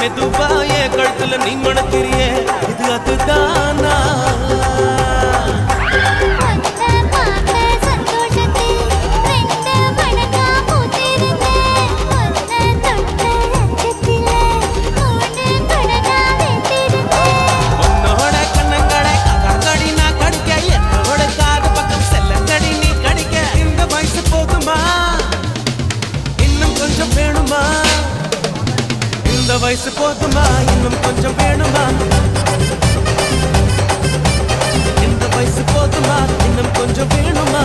மெதுவாயே கழுத்துல நீ மணக்கிறிய இது அதுதானா வயசு போதுமா இன்னும் கொஞ்சம் வேணுமா இந்த வயசு போதுமா இன்னும் கொஞ்சம் வேணுமா